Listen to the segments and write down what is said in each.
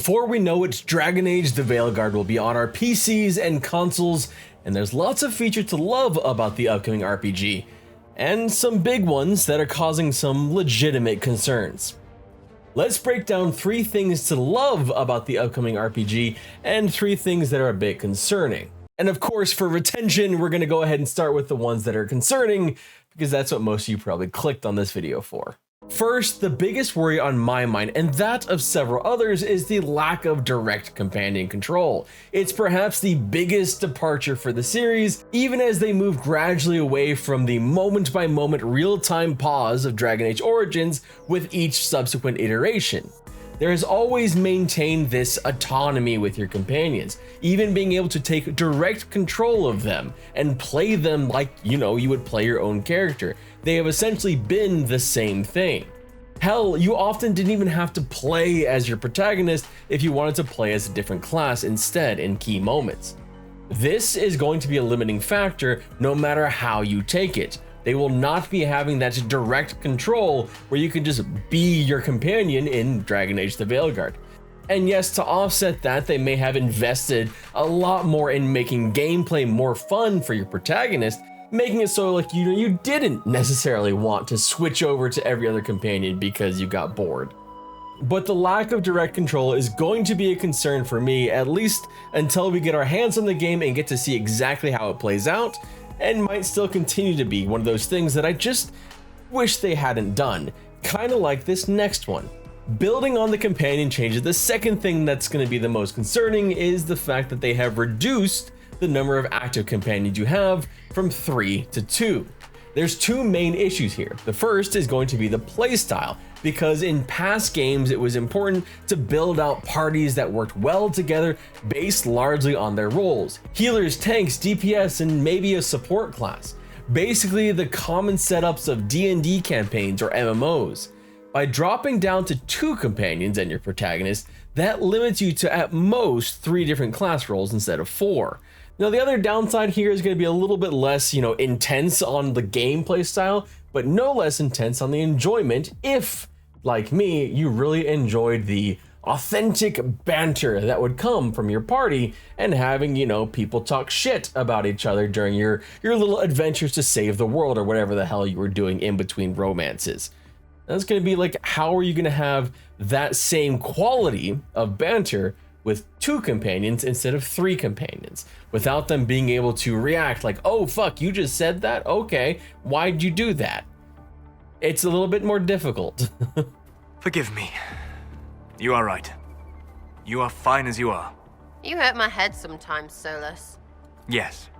Before we know it, Dragon Age the Veilguard will be on our PCs and consoles, and there's lots of features to love about the upcoming RPG, and some big ones that are causing some legitimate concerns. Let's break down 3 things to love about the upcoming RPG, and 3 things that are a bit concerning. And of course, for retention, we're going to go ahead and start with the ones that are concerning, because that's what most of you probably clicked on this video for. First, the biggest worry on my mind, and that of several others, is the lack of direct companion control. It's perhaps the biggest departure for the series, even as they move gradually away from the moment-by-moment real-time pause of Dragon Age Origins with each subsequent iteration. There has always maintained this autonomy with your companions, even being able to take direct control of them and play them like, you would play your own character. They have essentially been the same thing. Hell, you often didn't even have to play as your protagonist if you wanted to play as a different class instead in key moments. This is going to be a limiting factor no matter how you take it. They will not be having that direct control where you can just be your companion in Dragon Age the Veilguard. And yes, to offset that, they may have invested a lot more in making gameplay more fun for your protagonist, making it so like you didn't necessarily want to switch over to every other companion because you got bored. But the lack of direct control is going to be a concern for me, at least until we get our hands on the game and get to see exactly how it plays out, and might still continue to be one of those things that I just wish they hadn't done, kind of like this next one. Building on the companion changes, the second thing that's going to be the most concerning is the fact that they have reduced the number of active companions you have from 3 to 2. There's 2 main issues here. The first is going to be the playstyle, because in past games it was important to build out parties that worked well together based largely on their roles. Healers, tanks, DPS, and maybe a support class. Basically the common setups of D&D campaigns or MMOs. By dropping down to 2 companions and your protagonist, that limits you to at most 3 different class roles instead of 4. Now the other downside here is going to be a little bit less, intense on the gameplay style, but no less intense on the enjoyment if, like me, you really enjoyed the authentic banter that would come from your party and having, people talk shit about each other during your little adventures to save the world or whatever the hell you were doing in between romances. That's going to be like, how are you going to have that same quality of banter with 2 companions instead of 3 companions, without them being able to react like, oh fuck, you just said that? Okay, why'd you do that? It's a little bit more difficult. Forgive me. You are right. You are fine as you are. You hurt my head sometimes, Solus. Yes,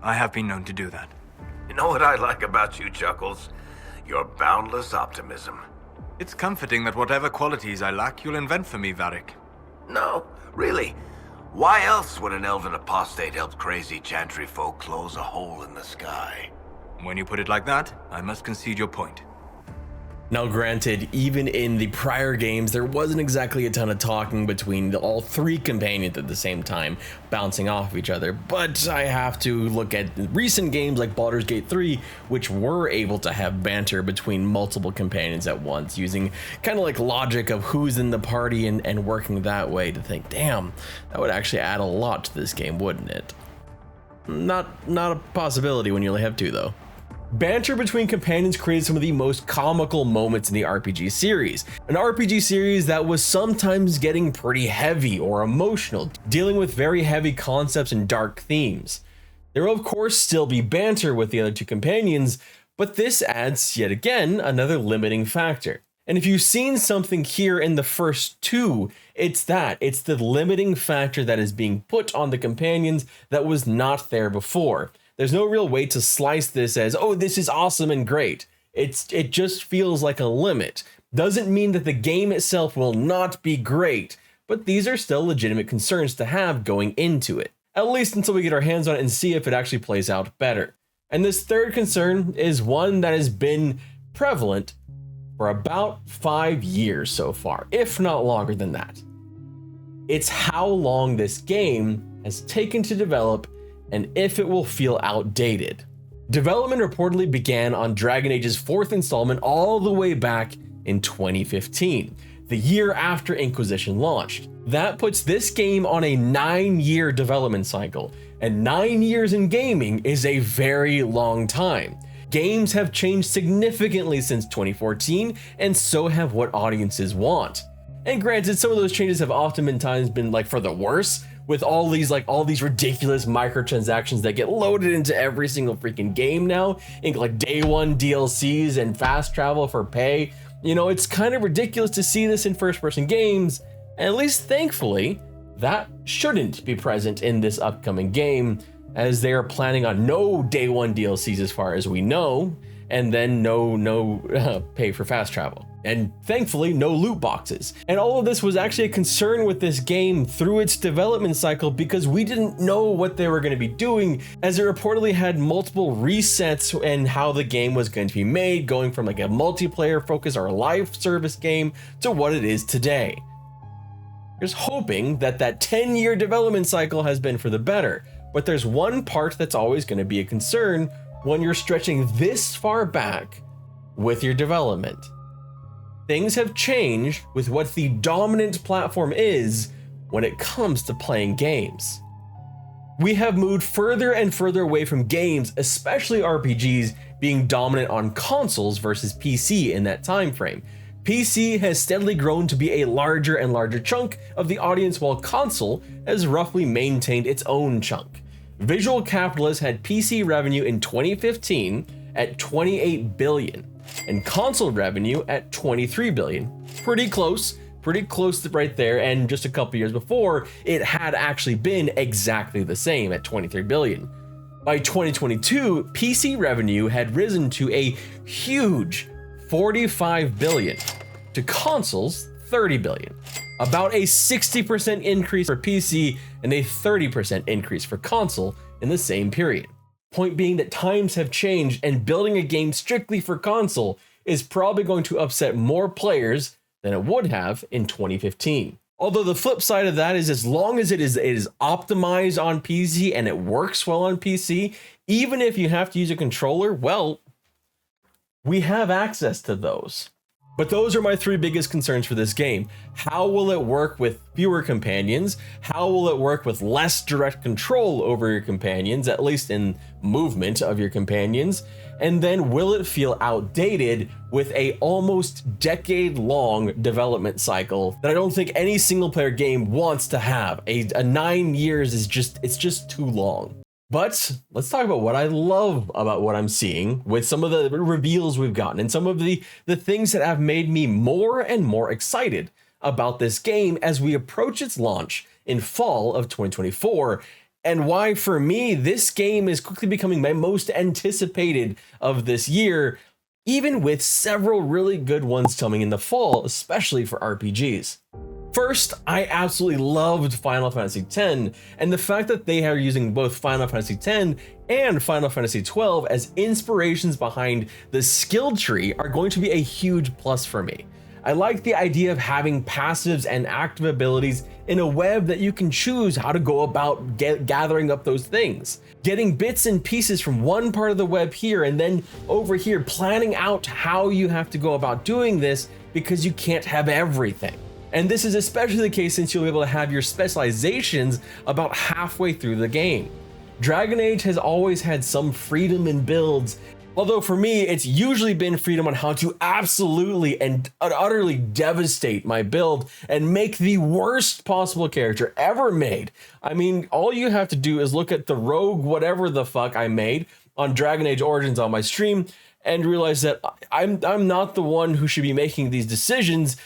I have been known to do that. You know what I like about you, Chuckles? Your boundless optimism. It's comforting that whatever qualities I lack, you'll invent for me, Varric. No, really. Why else would an elven apostate help crazy chantry folk close a hole in the sky? When you put it like that, I must concede your point. Now granted, even in the prior games, there wasn't exactly a ton of talking between all 3 companions at the same time, bouncing off each other, but I have to look at recent games like Baldur's Gate 3, which were able to have banter between multiple companions at once, using kind of like logic of who's in the party and working that way to think, damn, that would actually add a lot to this game, wouldn't it? Not a possibility when you only have 2 though. Banter between companions created some of the most comical moments in the RPG series. An RPG series that was sometimes getting pretty heavy or emotional, dealing with very heavy concepts and dark themes. There will of course still be banter with the other 2 companions, but this adds yet again another limiting factor. And if you've seen something here in the first 2, it's the limiting factor that is being put on the companions that was not there before. There's no real way to slice this as, oh, this is awesome and great. It just feels like a limit. Doesn't mean that the game itself will not be great, but these are still legitimate concerns to have going into it, at least until we get our hands on it and see if it actually plays out better. And this third concern is one that has been prevalent for about 5 years so far, if not longer than that. It's how long this game has taken to develop and if it will feel outdated. Development reportedly began on Dragon Age's 4th installment all the way back in 2015. the year after Inquisition launched. That puts this game on a 9-year development cycle, and 9 years in gaming is a very long time. Games have changed significantly since 2014, and so have what audiences want. And granted, some of those changes have oftentimes been like for the worse, with all these ridiculous microtransactions that get loaded into every single freaking game now, in like day one DLCs and fast travel for pay. You know, it's kind of ridiculous to see this in first-person games, and at least thankfully, that shouldn't be present in this upcoming game, as they are planning on no day one DLCs as far as we know, and then no pay for fast travel. And thankfully, no loot boxes. And all of this was actually a concern with this game through its development cycle, because we didn't know what they were going to be doing, as it reportedly had multiple resets and how the game was going to be made, going from like a multiplayer focus or a live service game to what it is today. Here's hoping that 10-year development cycle has been for the better, but there's one part that's always going to be a concern when you're stretching this far back with your development. Things have changed with what the dominant platform is when it comes to playing games. We have moved further and further away from games, especially RPGs, being dominant on consoles versus PC in that time frame. PC has steadily grown to be a larger and larger chunk of the audience, while console has roughly maintained its own chunk. Visual Capitalist had PC revenue in 2015 at $28 billion. And console revenue at $23 billion. Pretty close right there, and just a couple years before, it had actually been exactly the same at $23 billion. By 2022, PC revenue had risen to a huge $45 billion, to consoles $30 billion. About a 60% increase for PC and a 30% increase for console in the same period. Point being that times have changed, and building a game strictly for console is probably going to upset more players than it would have in 2015. Although the flip side of that is, as long as it is optimized on PC and it works well on PC, even if you have to use a controller, well, we have access to those. But those are my 3 biggest concerns for this game. How will it work with fewer companions? How will it work with less direct control over your companions, at least in movement of your companions? And then will it feel outdated with a almost decade-long development cycle that I don't think any single-player game wants to have? A 9 years is just too long. But let's talk about what I love about what I'm seeing with some of the reveals we've gotten and some of the things that have made me more and more excited about this game as we approach its launch in fall of 2024, and why for me this game is quickly becoming my most anticipated of this year, even with several really good ones coming in the fall, especially for RPGs. First, I absolutely loved Final Fantasy X, and the fact that they are using both Final Fantasy X and Final Fantasy XII as inspirations behind the skill tree are going to be a huge plus for me. I like the idea of having passives and active abilities in a web that you can choose how to go about gathering up those things. Getting bits and pieces from one part of the web here and then over here, planning out how you have to go about doing this, because you can't have everything. And this is especially the case since you'll be able to have your specializations about halfway through the game. Dragon Age has always had some freedom in builds, although for me, it's usually been freedom on how to absolutely and utterly devastate my build and make the worst possible character ever made. I mean, all you have to do is look at the rogue whatever the fuck I made on Dragon Age Origins on my stream and realize that I'm not the one who should be making these decisions,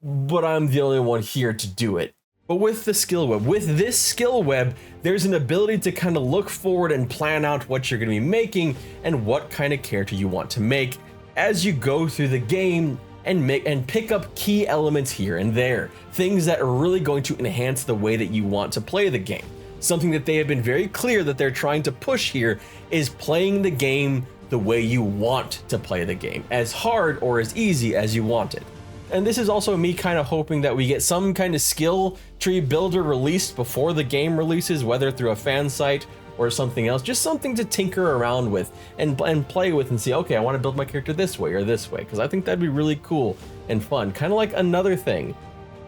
but I'm the only one here to do it. But with the skill web, with this skill web, there's an ability to kind of look forward and plan out what you're going to be making and what kind of character you want to make as you go through the game and pick up key elements here and there, things that are really going to enhance the way that you want to play the game. Something that they have been very clear that they're trying to push here is playing the game the way you want to play the game, as hard or as easy as you want it. And this is also me kind of hoping that we get some kind of skill tree builder released before the game releases, whether through a fan site or something else, just something to tinker around with and play with and see, okay, I want to build my character this way or this way, because I think that'd be really cool and fun. Kind of like another thing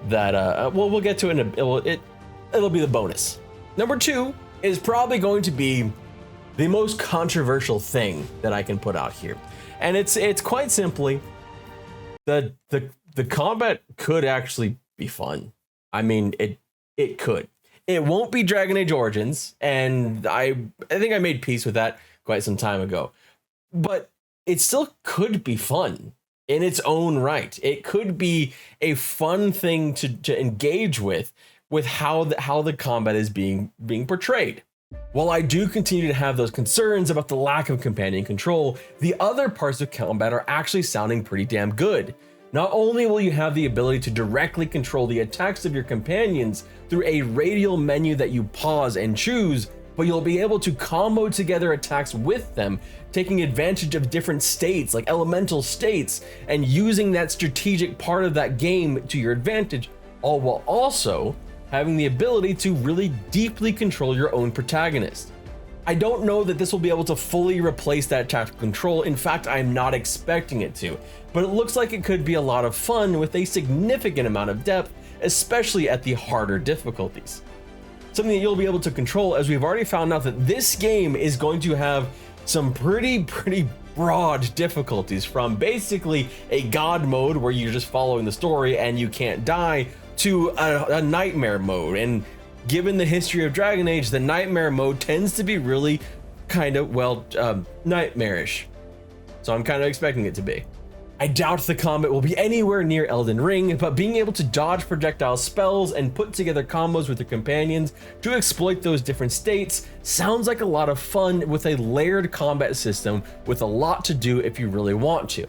that, we'll get to it it'll be the bonus. Number 2 is probably going to be the most controversial thing that I can put out here. And it's quite simply, the combat could actually be fun. I mean, it could. It won't be Dragon Age Origins, and I think I made peace with that quite some time ago. But it still could be fun in its own right. It could be a fun thing to engage with how the combat is being portrayed. While I do continue to have those concerns about the lack of companion control, the other parts of combat are actually sounding pretty damn good. Not only will you have the ability to directly control the attacks of your companions through a radial menu that you pause and choose, but you'll be able to combo together attacks with them, taking advantage of different states like elemental states and using that strategic part of that game to your advantage, all while also having the ability to really deeply control your own protagonist. I don't know that this will be able to fully replace that tactical control. In fact, I'm not expecting it to, but it looks like it could be a lot of fun with a significant amount of depth, especially at the harder difficulties. Something that you'll be able to control, as we've already found out that this game is going to have some pretty broad difficulties, from basically a god mode where you're just following the story and you can't die, to a nightmare mode. And given the history of Dragon Age, the nightmare mode tends to be really kind of, nightmarish. So I'm kind of expecting it to be. I doubt the combat will be anywhere near Elden Ring, but being able to dodge projectile spells and put together combos with your companions to exploit those different states sounds like a lot of fun, with a layered combat system with a lot to do if you really want to.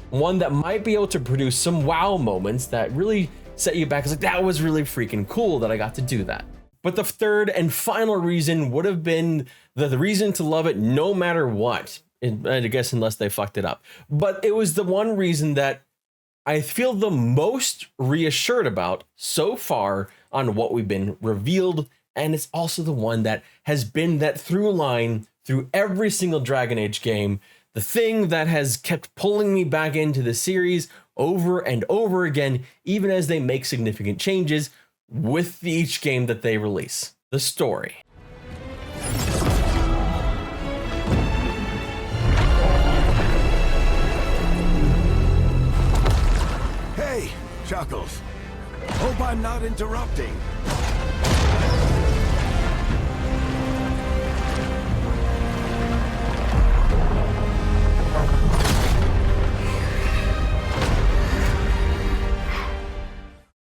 One that might be able to produce some wow moments that really set you back. It's like, that was really freaking cool that I got to do that. But the third and final reason would have been the reason to love it no matter what. I guess unless they fucked it up. But it was the one reason that I feel the most reassured about so far on what we've been revealed. And it's also the one that has been that through line through every single Dragon Age game. The thing that has kept pulling me back into the series over and over again, even as they make significant changes with each game that they release. The story. Hey, Chuckles. Hope I'm not interrupting.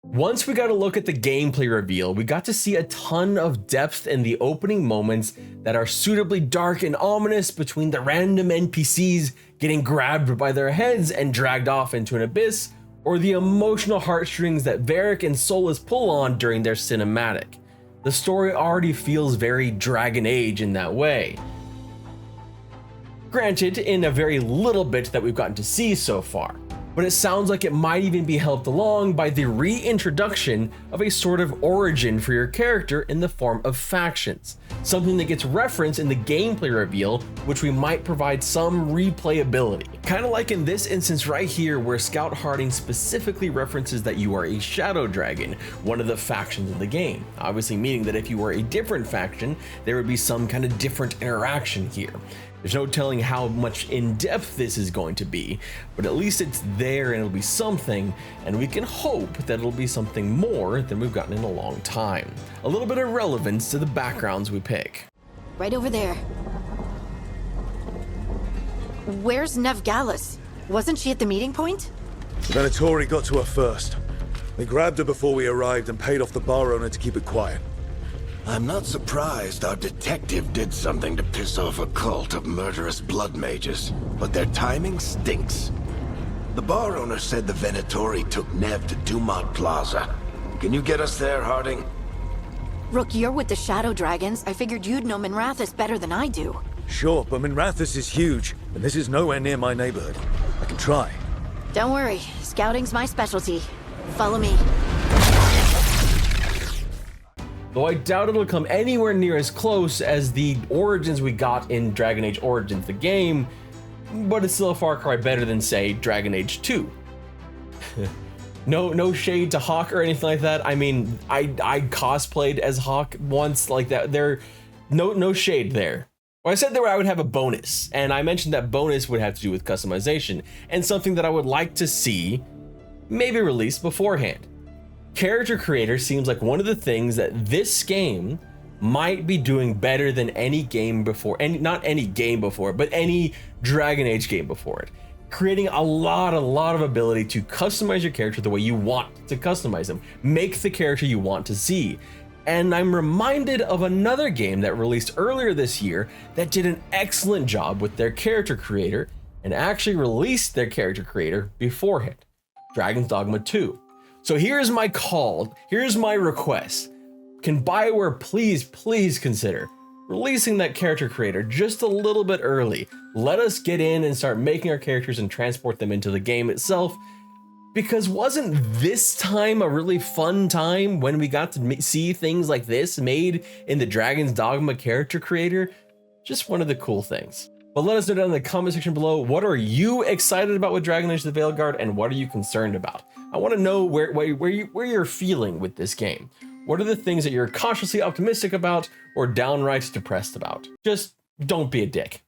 Once we got a look at the gameplay reveal, we got to see a ton of depth in the opening moments that are suitably dark and ominous, between the random NPCs getting grabbed by their heads and dragged off into an abyss, or the emotional heartstrings that Varric and Solus pull on during their cinematic. The story already feels very Dragon Age in that way. Granted, in a very little bit that we've gotten to see so far. But it sounds like it might even be helped along by the reintroduction of a sort of origin for your character in the form of factions, something that gets referenced in the gameplay reveal, which we might provide some replayability. Kind of like in this instance right here, where Scout Harding specifically references that you are a shadow dragon, one of the factions in the game, obviously meaning that if you were a different faction, there would be some kind of different interaction here. There's no telling how much in-depth this is going to be, but at least it's there and it'll be something, and we can hope that it'll be something more than we've gotten in a long time. A little bit of relevance to the backgrounds we pick. Right over there. Where's Nevgalis? Wasn't she at the meeting point? The Venatori got to her first. They grabbed her before we arrived and paid off the bar owner to keep it quiet. I'm not surprised our detective did something to piss off a cult of murderous blood mages, but their timing stinks. The bar owner said the Venatori took Nev to Dumont Plaza. Can you get us there, Harding? Rook, you're with the Shadow Dragons. I figured you'd know Minrathous better than I do. Sure, but Minrathous is huge, and this is nowhere near my neighborhood. I can try. Don't worry, scouting's my specialty. Follow me. though I doubt it'll come anywhere near as close as the origins we got in Dragon Age Origins, the game, but it's still a far cry better than, say, Dragon Age 2. No shade to Hawk or anything like that. I mean, I cosplayed as Hawk once, like that. No shade there. Well, I said that I would have a bonus, and I mentioned that bonus would have to do with customization, and something that I would like to see maybe released beforehand. Character creator seems like one of the things that this game might be doing better than any game before, and not any game before, but any Dragon Age game before it. Creating a lot of ability to customize your character the way you want to customize them. Make the character you want to see. And I'm reminded of another game that released earlier this year that did an excellent job with their character creator and actually released their character creator beforehand. Dragon's Dogma 2. So here's my call, here's my request. Can Bioware please consider releasing that character creator just a little bit early? Let us get in and start making our characters and transport them into the game itself. Because wasn't this time a really fun time when we got to see things like this made in the Dragon's Dogma character creator? Just one of the cool things. But let us know down in the comment section below, what are you excited about with Dragon Age the Veilguard, and what are you concerned about? I want to know where you're feeling with this game. What are the things that you're cautiously optimistic about or downright depressed about? Just don't be a dick.